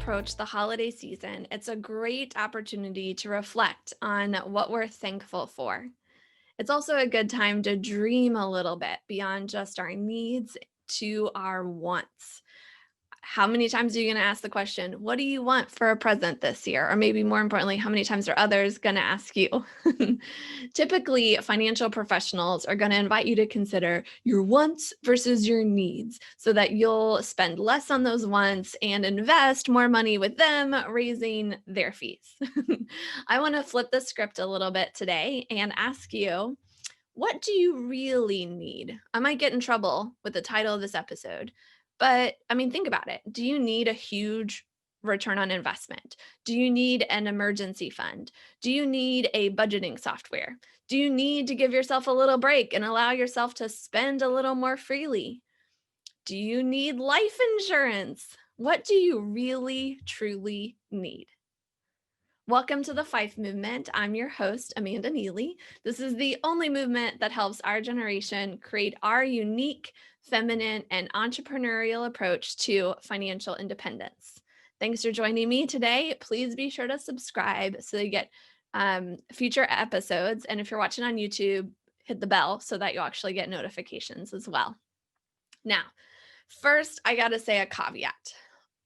approach the holiday season, it's a great opportunity to reflect on what we're thankful for. It's also a good time to dream a little bit beyond just our needs to our wants. How many times are you going to ask the question, what do you want for a present this year? Or maybe more importantly, how many times are others going to ask you? Typically, financial professionals are going to invite you to consider your wants versus your needs so that you'll spend less on those wants and invest more money with them, raising their fees. I want to flip the script a little bit today and ask you, what do you really need? I might get in trouble with the title of this episode, but I mean, think about it. Do you need a huge return on investment? Do you need an emergency fund? Do you need a budgeting software? Do you need to give yourself a little break and allow yourself to spend a little more freely? Do you need life insurance? What do you really, truly need? Welcome to the Fife Movement. I'm your host, Amanda Neely. This is the only movement that helps our generation create our unique, feminine, and entrepreneurial approach to financial independence. Thanks for joining me today. Please be sure to subscribe so you get future episodes. And if you're watching on YouTube, hit the bell so that you'll actually get notifications as well. Now, first, I got to say a caveat.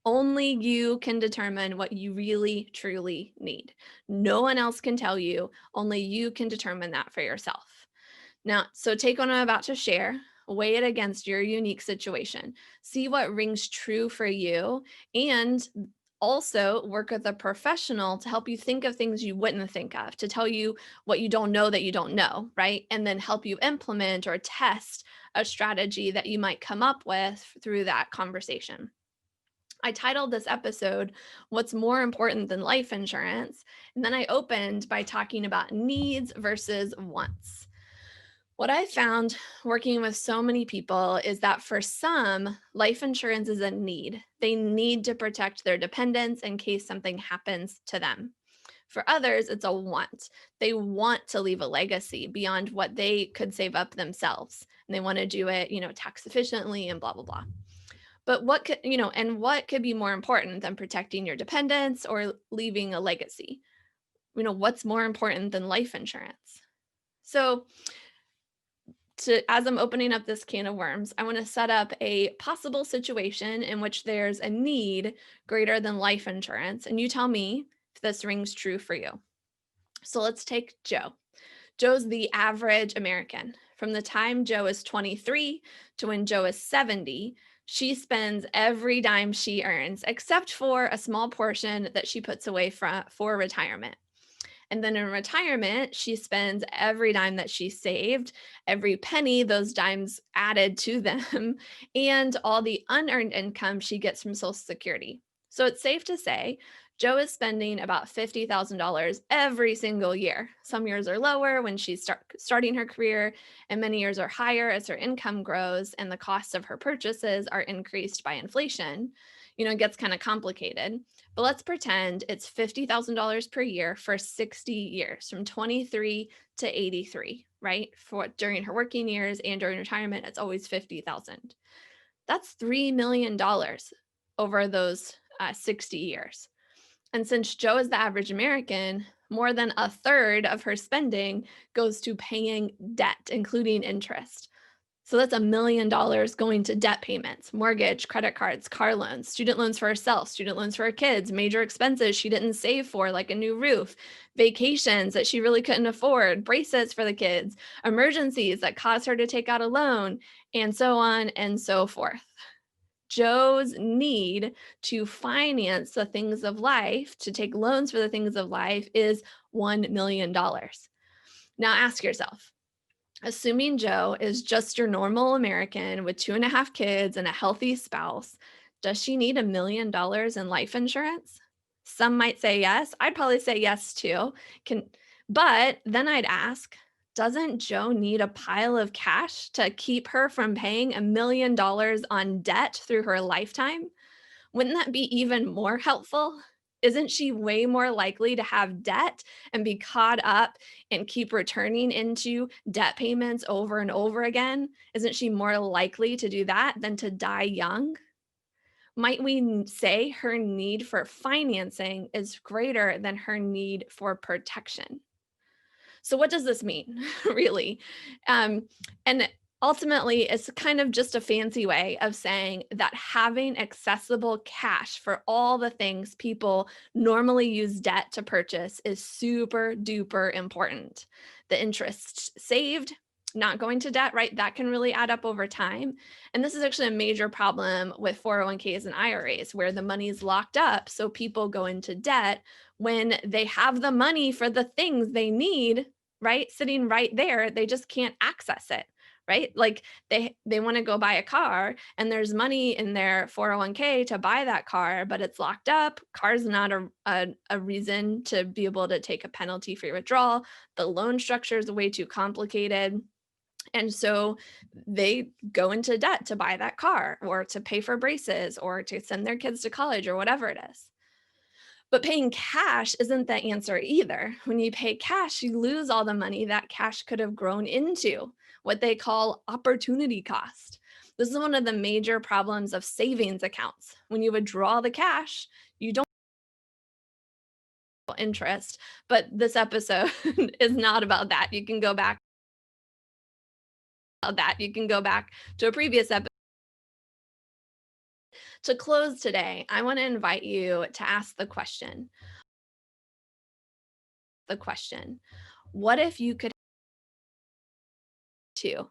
Only you can determine what you really, truly need. No one else can tell you. Only you can determine that for yourself. Now, so take what I'm about to share, weigh it against your unique situation, see what rings true for you, and also work with a professional to help you think of things you wouldn't think of, to tell you what you don't know that you don't know, right? And then help you implement or test a strategy that you might come up with through that conversation. I titled this episode, What's More Important Than Life Insurance? And then I opened by talking about needs versus wants. What I found working with so many people is that for some, life insurance is a need. They need to protect their dependents in case something happens to them. For others, it's a want. They want to leave a legacy beyond what they could save up themselves. And they want to do it, tax efficiently and blah, blah, blah. But what could be more important than protecting your dependents or leaving a legacy? What's more important than life insurance? So, as I'm opening up this can of worms, I want to set up a possible situation in which there's a need greater than life insurance. And you tell me if this rings true for you. So let's take Joe. Joe's the average American. From the time Joe is 23 to when Joe is 70, she spends every dime she earns, except for a small portion that she puts away for retirement. And then in retirement, she spends every dime that she saved, every penny those dimes added to them, and all the unearned income she gets from Social Security. So it's safe to say Joe is spending about $50,000 every single year. Some years are lower when she's starting her career, and many years are higher as her income grows and the costs of her purchases are increased by inflation. It gets kind of complicated. But let's pretend it's $50,000 per year for 60 years, from 23 to 83, right? For during her working years and during retirement, it's always 50,000. That's $3 million over those 60 years. And since Joe is the average American, more than a third of her spending goes to paying debt, including interest. So that's $1 million going to debt payments, mortgage, credit cards, car loans, student loans for herself, student loans for her kids, major expenses she didn't save for, like a new roof, vacations that she really couldn't afford, braces for the kids, emergencies that caused her to take out a loan, and so on and so forth. Joe's need to finance the things of life, to take loans for the things of life, is $1 million. Now ask yourself, assuming Joe is just your normal American with 2.5 kids and a healthy spouse, does she need $1 million in life insurance? Some might say yes. I'd probably say yes too. But then I'd ask, doesn't Joe need a pile of cash to keep her from paying $1 million on debt through her lifetime? Wouldn't that be even more helpful? Isn't she way more likely to have debt and be caught up and keep returning into debt payments over and over again? Isn't she more likely to do that than to die young? might we say her need for financing is greater than her need for protection? So what does this mean, really? And ultimately, it's kind of just a fancy way of saying that having accessible cash for all the things people normally use debt to purchase is super duper important. The interest saved, not going to debt, right? That can really add up over time. And this is actually a major problem with 401ks and IRAs where the money is locked up. So people go into debt when they have the money for the things they need, right? Sitting right there, they just can't access it, right? Like they want to go buy a car and there's money in their 401k to buy that car, but it's locked up. Car's not a reason to be able to take a penalty for your withdrawal. The loan structure is way too complicated. And so they go into debt to buy that car or to pay for braces or to send their kids to college or whatever it is. But paying cash isn't the answer either. When you pay cash, you lose all the money that cash could have grown into, what they call opportunity cost. This is one of the major problems of savings accounts. When you withdraw the cash, you don't get interest, but this episode is not about that. You can go back to a previous episode. To close today, I want to invite you to ask the question, what if you could too?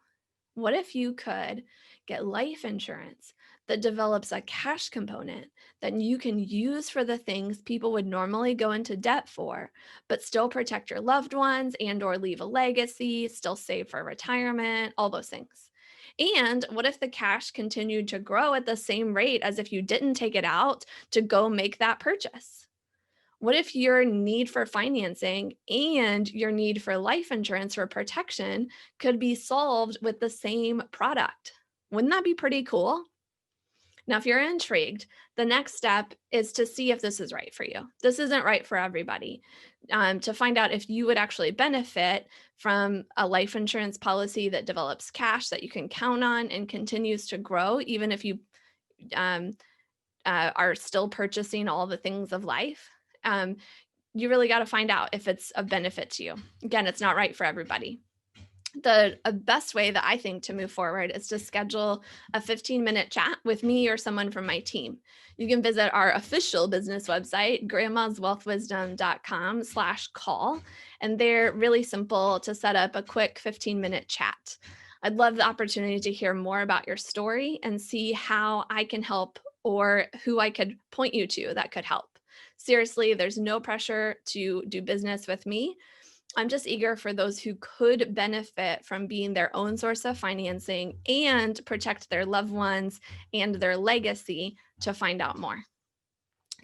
What if you could get life insurance that develops a cash component that you can use for the things people would normally go into debt for, but still protect your loved ones and or leave a legacy, still save for retirement, all those things. And what if the cash continued to grow at the same rate as if you didn't take it out to go make that purchase? What if your need for financing and your need for life insurance for protection could be solved with the same product? Wouldn't that be pretty cool? Now, if you're intrigued, the next step is to see if this is right for you. This isn't right for everybody. To find out if you would actually benefit from a life insurance policy that develops cash that you can count on and continues to grow, even if you um, are still purchasing all the things of life. Um, you really got to find out if it's of benefit to you. Again, it's not right for everybody. The best way that I think to move forward is to schedule a 15-minute chat with me or someone from my team. You can visit our official business website, grandmaswealthwisdom.com/call, and they're really simple to set up a quick 15-minute chat. I'd love the opportunity to hear more about your story and see how I can help or who I could point you to that could help. Seriously, there's no pressure to do business with me. I'm just eager for those who could benefit from being their own source of financing and protect their loved ones and their legacy to find out more.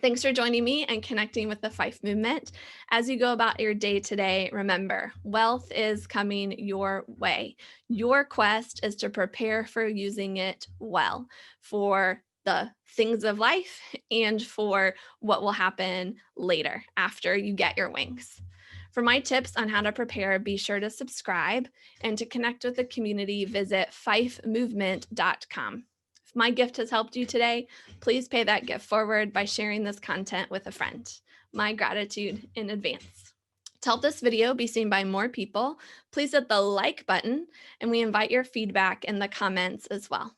Thanks for joining me and connecting with the Fife Movement. As you go about your day today, remember, wealth is coming your way. Your quest is to prepare for using it well for the things of life and for what will happen later after you get your wings. For my tips on how to prepare, be sure to subscribe, and to connect with the community, visit fifemovement.com. If my gift has helped you today, please pay that gift forward by sharing this content with a friend. My gratitude in advance. To help this video be seen by more people, please hit the like button, and we invite your feedback in the comments as well.